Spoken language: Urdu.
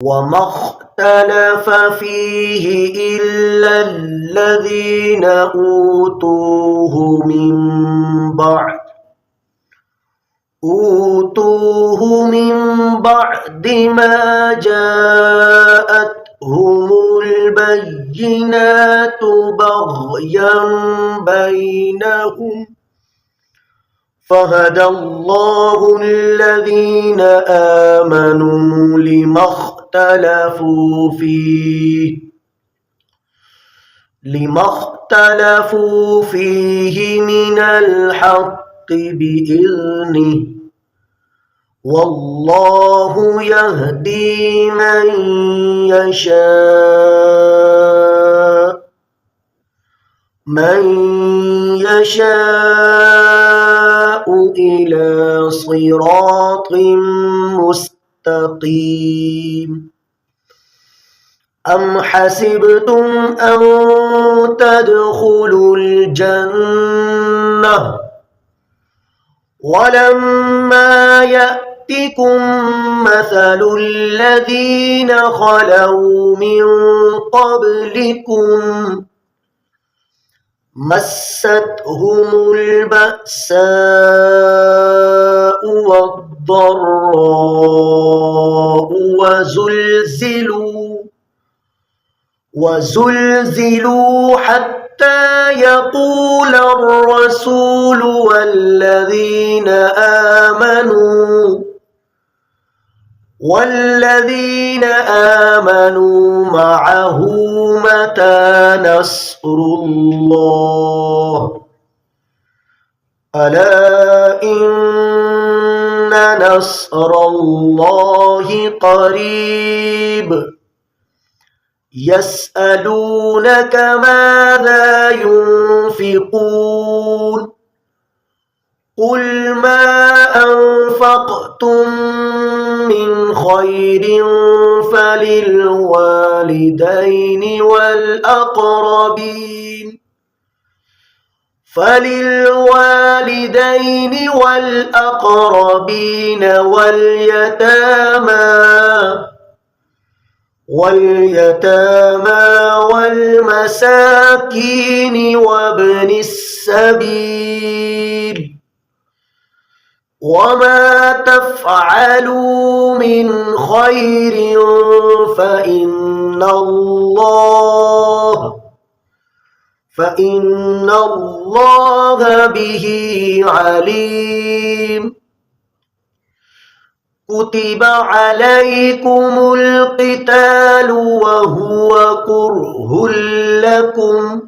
وما اختلف فيه إلا الذين أوتوه من بعد ما جاءتهم البينات بغيا بينهم فهدى الله الذين آمنوا لما اختلفوا فيه من الحق بإذنه والله يهدي من يشاء إلى صراط مستقيم أم حسبتم أن تدخلوا الجنة ولما يأتكم مثل الذين خلوا من قبلكم مستهم البأساء والضراء وزلزلوا حتى يقول الرسول والذين آمنوا معه متى نصر الله ألا إن نصر الله قريب يسألونك ماذا ينفقون قل ما أنفقتم من خير فللوالدين والأقربين واليتامى والمساكين وابن السبيل وما تفعلوا من خير فإن الله به عليم كتب عليكم القتال وهو كره لكم